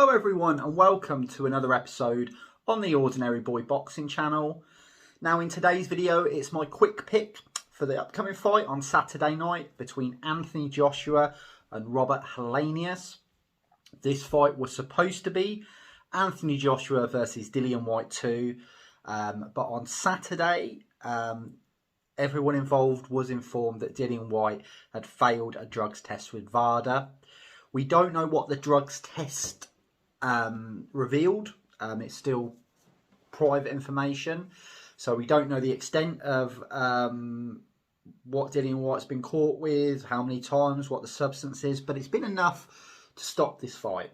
Hello everyone and welcome to another episode on the Ordinary Boy Boxing channel. Now in today's video it's my quick pick for the upcoming fight on Saturday night between Anthony Joshua and Robert Helenius. This fight was supposed to be Anthony Joshua versus Dillian Whyte 2, but on Saturday everyone involved was informed that Dillian Whyte had failed a drugs test with VADA. We don't know what the drugs test revealed. It's still private information, so we don't know the extent of what Dillian Whyte's been caught with, how many times, what the substance is, but it's been enough to stop this fight.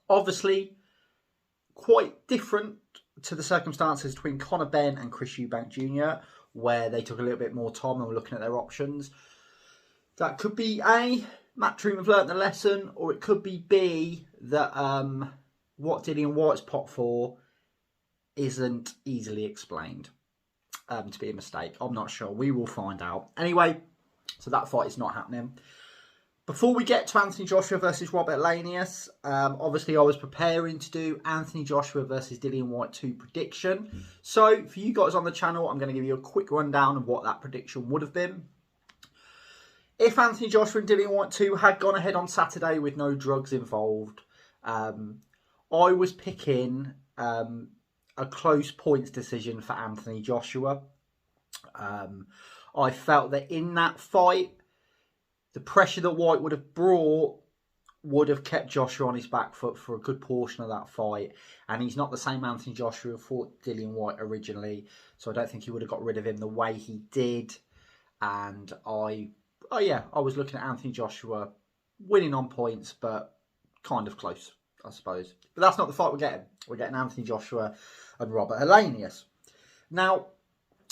Obviously, quite different to the circumstances between Conor Benn and Chris Eubank Jr., where they took a little bit more time and were looking at their options. That could be A, Matchroom have learnt the lesson, or it could be B, that what Dillian Whyte's pot for isn't easily explained to be a mistake. I'm not sure. We will find out. Anyway, so that fight is not happening. Before we get to Anthony Joshua versus Robert Helenius, obviously I was preparing to do Anthony Joshua versus Dillian Whyte 2 prediction. So for you guys on the channel, I'm going to give you a quick rundown of what that prediction would have been. If Anthony Joshua and Dillian Whyte 2 had gone ahead on Saturday with no drugs involved, I was picking a close points decision for Anthony Joshua. I felt that in that fight, the pressure that Whyte would have brought would have kept Joshua on his back foot for a good portion of that fight. And he's not the same Anthony Joshua who fought Dillian Whyte originally, so I don't think he would have got rid of him the way he did. And I was looking at Anthony Joshua winning on points, but kind of close, I suppose. But that's not the fight we're getting. We're getting Anthony Joshua and Robert Helenius. Now,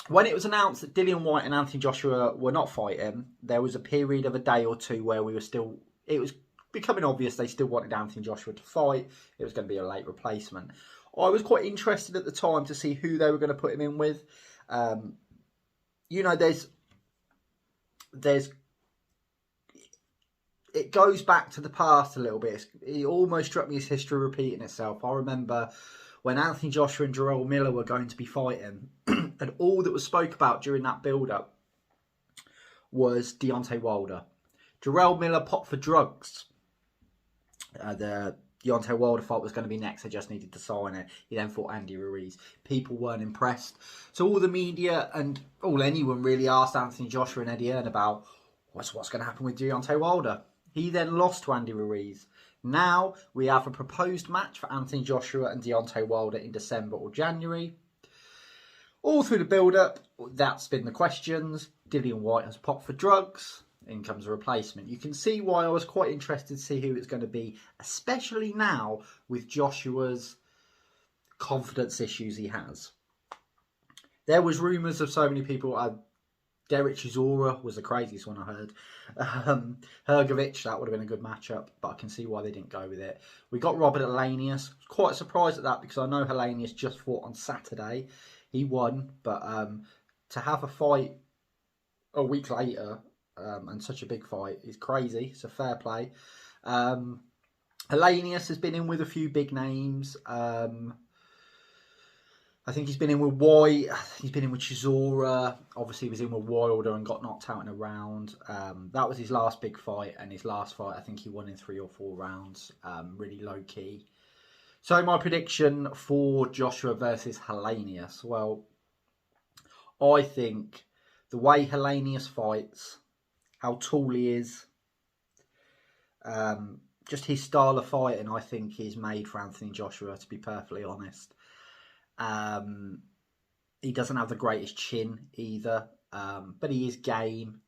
when it was announced that Dillian Whyte and Anthony Joshua were not fighting, there was a period of a day or two where it was becoming obvious they still wanted Anthony Joshua to fight. It was going to be a late replacement. I was quite interested at the time to see who they were going to put him in with. It goes back to the past a little bit. It almost struck me as history repeating itself. I remember when Anthony Joshua and Jarrell Miller were going to be fighting, and all that was spoke about during that build-up was Deontay Wilder. Jarrell Miller popped for drugs. The Deontay Wilder fight was going to be next. They just needed to sign it. He then fought Andy Ruiz. People weren't impressed. So all the media and anyone really asked Anthony Joshua and Eddie Hearn about what's going to happen with Deontay Wilder. He then lost to Andy Ruiz. Now we have a proposed match for Anthony Joshua and Deontay Wilder in December or January. All through the build-up, that's been the questions. Dillian Whyte has popped for drugs. In comes a replacement. You can see why I was quite interested to see who it's going to be, especially now with Joshua's confidence issues he has. There was rumours of so many people. Derek Chisora was the craziest one I heard. Hrgovic, that would have been a good matchup, but I can see why they didn't go with it. We got Robert Helenius. Quite surprised at that because I know Helenius just fought on Saturday. He won, but to have a fight a week later and such a big fight is crazy. It's a fair play. Helenius has been in with a few big names. I think he's been in with Whyte. He's been in with Chisora. Obviously, he was in with Wilder and got knocked out in a round. That was his last big fight, and his last fight, I think he won in 3 or 4 rounds. Really low key. So my prediction for Joshua versus Helenius. Well, I think the way Helenius fights, how tall he is, just his style of fighting, I think is made for Anthony Joshua, to be perfectly honest. He doesn't have the greatest chin either, but he is game.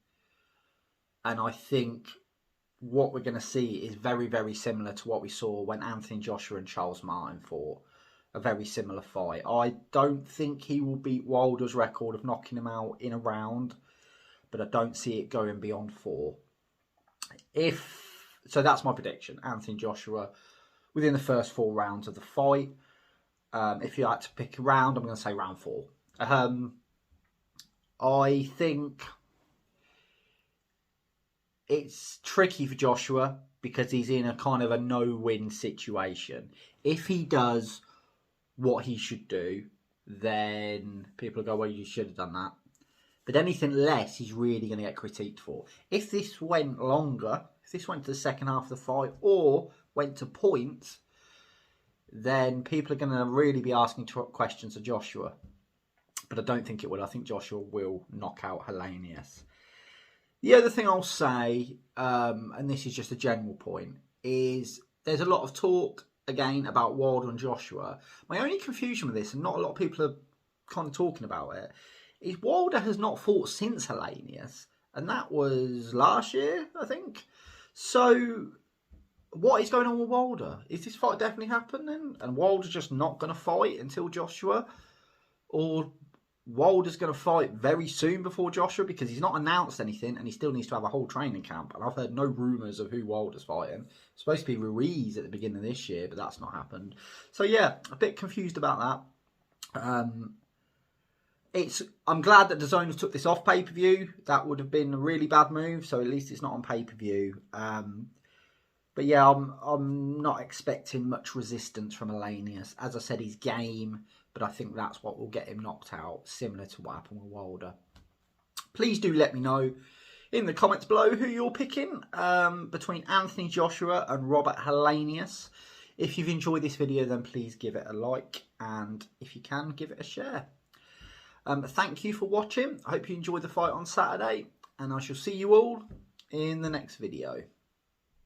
And I think what we're going to see is very, very similar to what we saw when Anthony Joshua and Charles Martin fought. A very similar fight. I don't think he will beat Wilder's record of knocking him out in a round, but I don't see it going beyond 4. So that's my prediction. Anthony Joshua within the first 4 rounds of the fight. If you had to pick a round, I'm going to say round 4. I think it's tricky for Joshua because he's in a kind of a no-win situation. If he does what he should do, then people will go, well, you should have done that. But anything less, he's really going to get critiqued for. If this went longer, if this went to the second half of the fight or went to points, then people are going to really be asking questions of Joshua. But I don't think it will. I think Joshua will knock out Helenius. The other thing I'll say, and this is just a general point, is there's a lot of talk, again, about Wilder and Joshua. My only confusion with this, and not a lot of people are kind of talking about it, is Wilder has not fought since Helenius, and that was last year, I think. So what is going on with Wilder? Is this fight definitely happening, and Wilder's just not going to fight until Joshua? Or Wilder's going to fight very soon before Joshua, because he's not announced anything and he still needs to have a whole training camp, and I've heard no rumours of who Wilder's fighting. It's supposed to be Ruiz at the beginning of this year, but that's not happened. So yeah, a bit confused about that. I'm glad that dazn took this off pay-per-view. That would have been a really bad move, so at least it's not on pay-per-view. But yeah, I'm not expecting much resistance from Helenius. As I said, he's game, but I think that's what will get him knocked out, similar to what happened with Wilder. Please do let me know in the comments below who you're picking between Anthony Joshua and Robert Helenius. If you've enjoyed this video, then please give it a like, and if you can, give it a share. Thank you for watching. I hope you enjoyed the fight on Saturday, and I shall see you all in the next video.